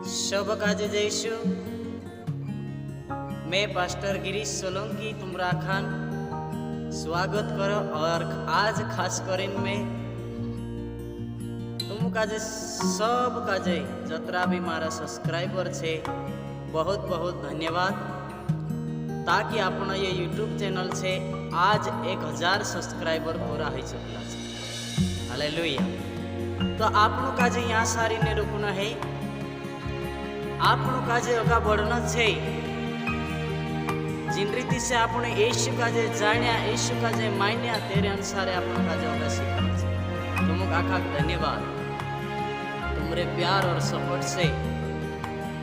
शुभ काजे जयशु। मैं पास्टर गिरीश सोलंकी तुमरा खान स्वागत करो। और आज खास करीन में तुम काजे सब काजे जतरा भी मारा सब्सक्राइबर छे बहुत बहुत धन्यवाद। ताकि अपना ये यूट्यूब चैनल छे आज 1000 सब्सक्राइबर पूरा हो चुका है। हालेलुया। तो आपनो काजे यहाँ सारी ने रुकना है, आपनो काजे अगा बढ़ना छे। जिन रीति से आपने यीशु काजे जाण्या, यीशु काजे मान्या, तेरे अनुसार आपनो काजे अगा सीखना छे। तुमको आखा धन्यवाद। तुम्हारे प्यार और सपोर्ट से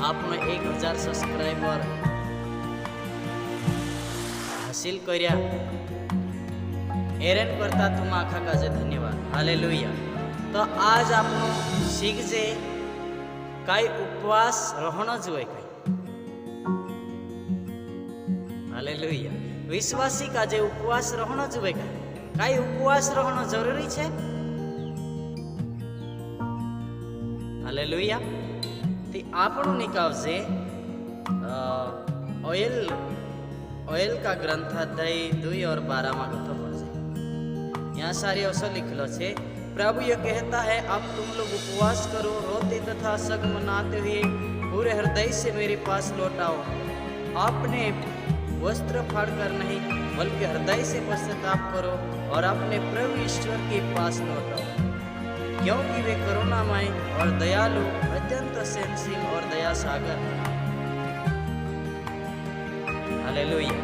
आपने 1000 सब्सक्राइबर हासिल कर्या। एरेन करता तुम आखा काजे धन्यवाद। हालेलुया। तो आज आपनो सीख जे काई उपवास रहना जोए काई। हालेलुया। विश्वासी काजे उपवास रहना जोए काई उपवास रहना जरूरी छे। हालेलुया। ती आपनो निकावजे ऑयल का ग्रंथाध्याय 2 और 12 में कथा पढ़जे। यहाँ सारी अवसर लिखलो छे। प्रभु यह कहता है, अब तुम लोग उपवास करो, रोते तथा सग मनाते हुए पूरे हृदय से मेरे पास लौटाओ। अपने वस्त्र फाड़कर नहीं बल्कि हृदय से पश्चाताप करो और अपने प्रभु ईश्वर के पास लौटाओ, क्योंकि वे करुणामय और दयालु, अत्यंत सहनशील और दया सागर। हालेलुया।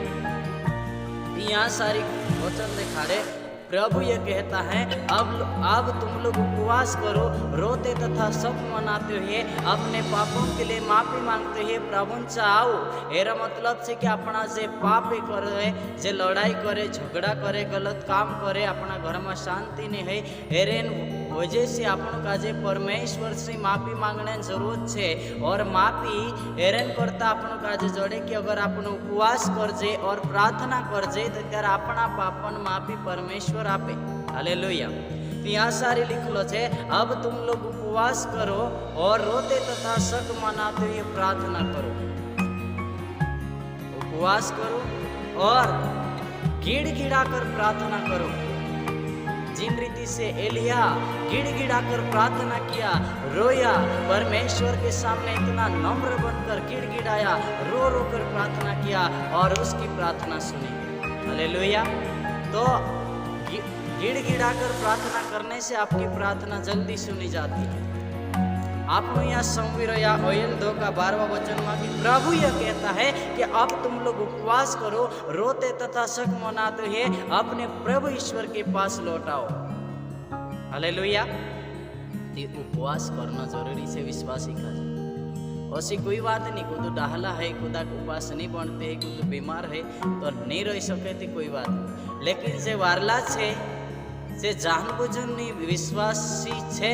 यहाँ सारी वचन दिखा रहे। प्रभु ये कहता है, अब तुम लोग उपवास करो, रोते तथा सब मनाते हुए अपने पापों के लिए माफी मांगते हुए प्रभु चाहो। एरा मतलब से कि अपना जे पाप करे, जे लड़ाई करे, झगड़ा करे, गलत काम करे, अपना घर में शांति नहीं है, एरेन वजह से अपन का जे परमेश्वर से माफी मांगने जरूरत है। और माफी एरेन करता अपन का जे जोड़े कि अगर अपन उपवास कर जे और प्रार्थना कर जे तो त्यार अपना पापन माफी परमेश्वर आपे। हालेलुया। यहाँ सारी लिखलो छे, अब तुम लोग उपवास करो और रोते तथा शक मनाते हुए प्रार्थना करो। उपवास करो और गिड़गिड़ा कर प्रार्थना करो। जिन रीति से एलिया गिड़गिड़ा कर प्रार्थना किया, रोया, परमेश्वर के सामने इतना नम्र बनकर गिड़गिड़ाया, रो रो कर प्रार्थना किया और उसकी प्रार्थना सुनी। हालेलुया। तो गिड़गिड़ा कर प्रार्थना करने से आपकी प्रार्थना जल्दी सुनी जाती है। आपको यहाँ संवीर या ऑयल 2 का 12वां वचन में प्रभु यह कहता है कि अब तुम लोग उपवास करो, रोते तथा शक मनाते हुए अपने प्रभु ईश्वर के पास लौटाओ। हालेलुया। उपवास करना जरूरी है विश्वासी का। ऐसी कोई बात नहीं, कोई डाहला है, खुदा उपवास नहीं बनते है, कोई बीमार है तो नहीं रह सके थी, कोई बात नहीं। लेकिन जे वारला छे, जे जानबूझन विश्वासी छे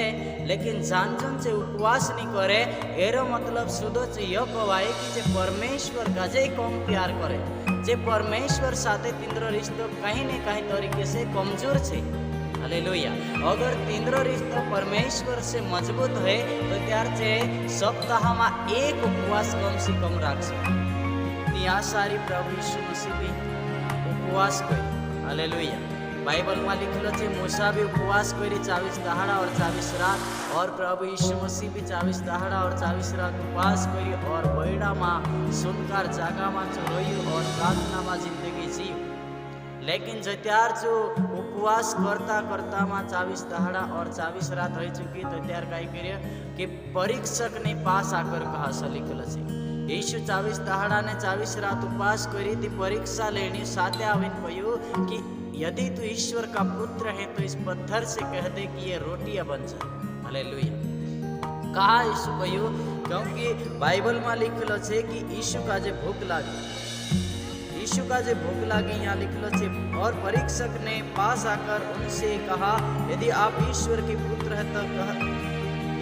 लेकिन जानजन से उपवास नहीं करे, एरो मतलब सुधो यह कहवाय कि जे परमेश्वर का जे कम प्यार करे, जे परमेश्वर साथे तिंद्रो रिश्तो कहीं न कहीं तरीके से कमजोर छे। हालेलुया। अगर तिंद्रो रिश्तो परमेश्वर से मजबूत है तो त्यार छे सप्ताह में 1 उपवास कम से कम राखशे। यहाँ सारी प्रभु यीशु मसीह भी उपवास करे। हालेलुया। बाइबल में लिखलो छे, मूसा भी उपवास करी 24 दहाड़ा और 24 रात, और प्रभु यीशु मसीह भी 24 दहाड़ा और 24 रात उपवास करी और बैड़ा में सुनकर जागा में रोई और प्रार्थना में जिंदगी जी। लेकिन जत्यार जो उपवास करता करता में 24 दहाड़ा और 24 रात हो चुकी तो त्यार कई करिए कि परीक्षक ने पास आकर कहा सा लिखलो छे। यीशु 24 दहाड़ा ने 24 रात उपवास करी थी, परीक्षा लेनी साथे आवीने कह्यु कि यदि तू ईश्वर का पुत्र है तो इस पत्थर से कह दे कि ये रोटियां बन जाए। हालेलुया। कहा यीशु कह्यु क्योंकि बाइबल में लिखलो छे कि यीशु का जे भूख लागी, यीशु का जे भूख लागी यहाँ लिखलो छे। और परीक्षक ने पास आकर उनसे कहा, यदि आप ईश्वर के पुत्र हैं तो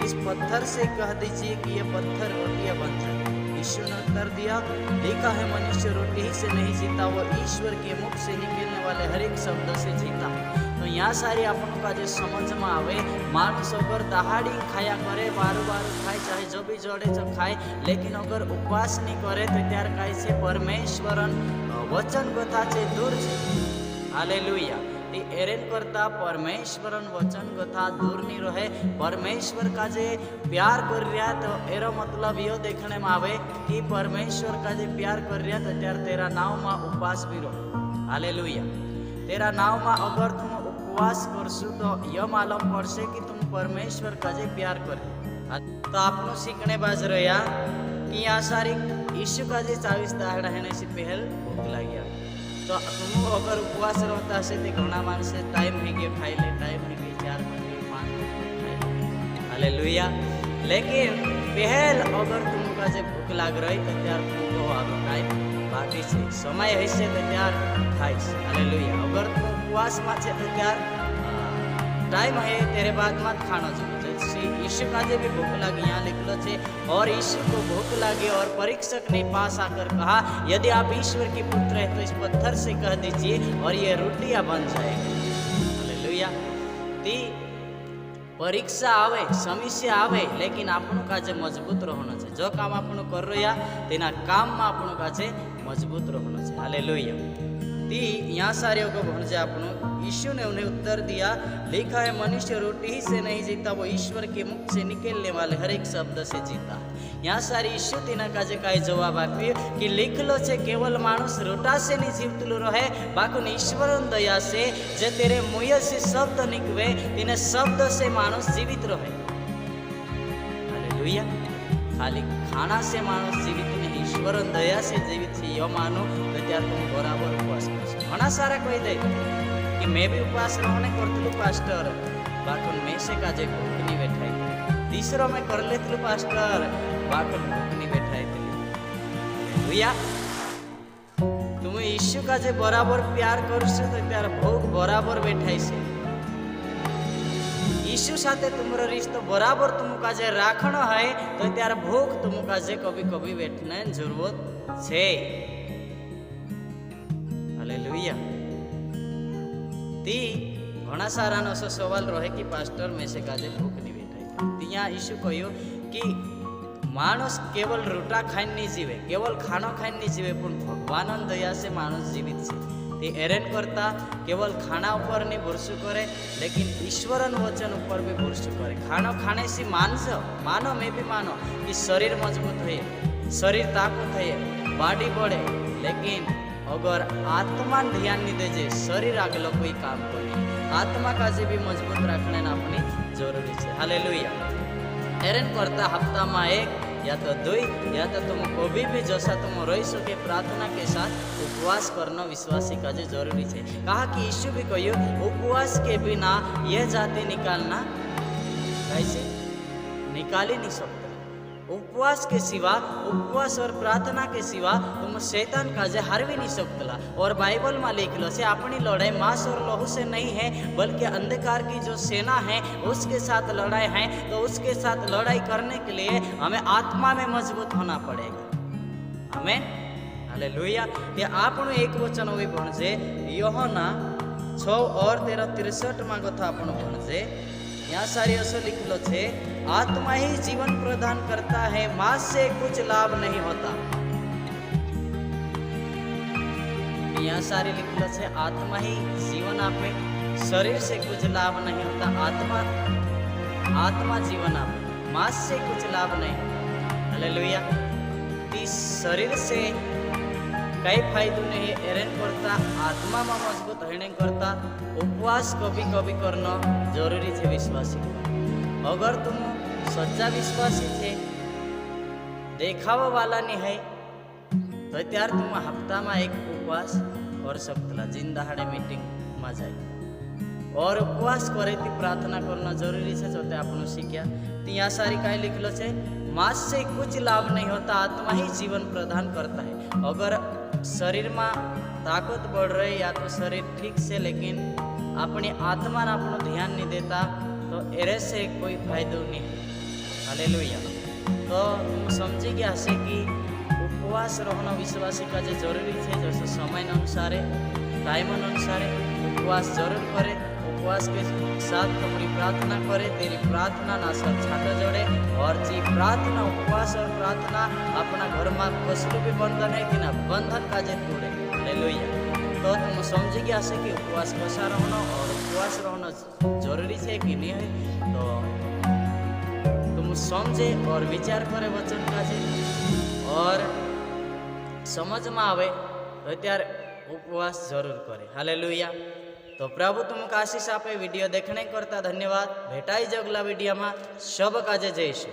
इस पत्थर से कह दीजिए कि ये पत्थर रोटियां बन जाए। यीशु ने उत्तर दिया, लिखा है मनुष्य रोटी ही से नहीं जीता, वो ईश्वर के मुख से निकलने वाले हर एक शब्द से जीता है। तो यहाँ सारी अपन का जो समझ में आवे, मानुस अगर दहाड़ी खाया करे, बारू खाए, चाहे जो भी जोड़े तो खाए, लेकिन अगर उपवास नहीं करे तो त्यार कहे से परमेश्वरन वचन कथा से दूर छे। हालेलुया। एरेन करता परमेश्वरन वचन कथा दूर नहीं रहे। परमेश्वर का जे प्यार कर रहा तो एरो मतलब यो देखने में आवे कि परमेश्वर का जे प्यार कर रहा तो त्यार तेरा नाव में उपवास भी रहो। हालेलुया। तेरा नाव में अगर तुम उपवास करशु तो यह मालूम पड़से कि तुम परमेश्वर का जे प्यार करे। तो आपनो सीखने बाज रहा कि यहाँ सारी यीशु का जे 24 दाहड़ा है से पहल भूख लगी। तो तुम अगर उपवास रहता से तो घना मानस टाइम है कि खाई ले, टाइम है कि 4 घंटे 5 घंटे खाई। हालेलुया। लेकिन पहल अगर तुमका जे भूख लाग रही तो त्यार तुमको आगो टाइम बाकी से समय है से तो त्यार खाई। हालेलुया। अगर तुम उपवास में छे तो त्यार टाइम है तेरे बाद मत खाना चाहिए। यीशु का जे भी भूख लगी, यहाँ लिखलो छे और यीशु को भूख लगी और परीक्षक ने पास आकर कहा यदि आप ईश्वर के पुत्र हैं तो इस पत्थर से कह दीजिए और ये रोटियां बन जाएगी। हालेलुया। ती परीक्षा आवे, समस्या आवे, लेकिन आपनो का जे मजबूत रहना चाहिए। जो काम आपनो कर रहा तेना काम में आपनो का जे मजबूत रहना चाहिए। हालेलुया। ती यहाँ सारे को भणजे आपनो यीशु ने उन्हें उत्तर दिया, लिखा है मनुष्य रोटी ही से नहीं जीता, वो ईश्वर के मुख से निकलने वाले हर एक शब्द से जीता है। यहाँ सारी यीशु तेना का जे काई जवाब आप्यो कि लिखलो छे केवल मानुस रोटा से नहीं जीवतलो रहे, बाकुन ईश्वरन दया से जे तेरे मुंह से शब्द निकले तेने शब्द से मानुस जीवित रहे। हालेलुया। खाली खाना से मानुस जीवित नहीं, ईश्वरन दया से जीवित है। यो मानो तो त्यार तुम बराबर उपवास करशो। घना सारा कही दे कि मैं भी उपवास रहने करतलू पास्टर, बाकुन में से का जे भूख नहीं बैठाई थी। तीसरो में कर लेतलू पास्टर, बाकुन भूख नहीं बैठाई थी। भैया तुम यीशु का जे बराबर प्यार करशो तो त्यार भूख बराबर बैठाई से। यीशु साथे तुमरो रिश्तो बराबर तुमका जे राखनो है तो त्यार भूख तुमका जे कभी कभी बैठने जरूरत छे। हालेलुया। ती घना सारा नो सवाल रहे कि पास्टर में से काजे भूख नहीं बैठाई। ત્યાં यीशु કહ્યું कि मानुस केवल रोटा खाई नहीं जीवे, केवल खानो खाई नहीं जीवे, पण भगवान दया से मानुस जीवित है। ते एरेन करता केवल खाना ऊपर नहीं भरोसो करे, लेकिन ईश्वरन वचन ऊपर भी भरोसो करे। खानो खाने से मानो मैं भी मानो कि शरीर मजबूत है, शरीर ताकत है, बॉडी बढ़े, लेकिन अगर आत्मा ध्यान नहीं दे शरीर आगलो कोई काम करे। आत्मा का जे भी मजबूत रखने अपनी जरूरी है। हालेलुया। एरेन करता हफ्ता में 1 या तो 2 या तो तुम कभी भी जैसा तुम रही सके प्रार्थना के साथ उपवास करना विश्वासी का जे जरूरी है। कहा कि यीशु भी कहियो उपवास के बिना यह जाति निकालना कैसे निकाल ही नहीं सकते। उपवास के सिवा, उपवास और प्रार्थना के सिवा तुम शैतान का जे हार भी नहीं सकतला। और बाइबल में लिखलो से अपनी लड़ाई मांस और लहू से नहीं है, बल्कि अंधकार की जो सेना है उसके साथ लड़ाई है। तो उसके साथ लड़ाई करने के लिए हमें आत्मा में मजबूत होना पड़ेगा। आमीन। हालेलुया। ये आपनो एक वचन हुई भणजे यूहन्ना 6 और 13-63 में कथा आपनो भणजे। यहाँ सारी असो लिखलो छे आत्मा ही जीवन प्रदान करता है, मांस से कुछ लाभ नहीं होता। यहाँ सारी लिखलो छे आत्मा ही जीवन आपे, शरीर से कुछ लाभ नहीं होता। आत्मा जीवन आपे, मांस से कुछ लाभ नहीं। हालेलुया। इस शरीर से कई फायदो नहीं है। एरेन करता आत्मा में मजबूत होने करता उपवास कभी कभी करना जरूरी है विश्वासी। अगर तुम सच्चा विश्वासी थे, देखावा वाला नहीं है, तो त्यार तुम हफ्ता में 1 उपवास कर सकता। जिन दहाड़े मीटिंग में जाए और उपवास करे थी प्रार्थना करना जरूरी है। जो आपने सीखा यहाँ सारी कहीं लिखलो छे मांस से कुछ लाभ नहीं होता, आत्मा ही जीवन प्रदान करता है। अगर शरीर में ताकत बढ़ रही या तो शरीर ठीक से, लेकिन अपनी आत्मा ने अपनो ध्यान नहीं देता तो एरे से कोई फायदो नहीं है। हालेलुया। तो तुम समझी गया से कि उपवास रहना विश्वासी का जरूरी है। जैसे समय अनुसार टाइम अनुसार उपवास जरूर करे। उपवास के साथ तुम्हारी प्रार्थना करे, तेरी प्रार्थना ना सर छाटा जोड़े, और जी प्रार्थना उपवास और प्रार्थना अपना घर में कसलू भी बंधन है कि ना बंधन काजे तोड़े। हालेलुया। तो तुम समझी गया से कि उपवास कसा रहना और उपवास रहना जरूरी है कि नहीं है। तो तुम समझे और विचार करे वचन काजे और समझ में आवे तो त्यारे उपवास जरूर करे। हालेलुया। तो प्रभु तुमको आशीष आपे। वीडियो देखने करता धन्यवाद। भेटाई जगला वीडियो में सब काजे जयशु।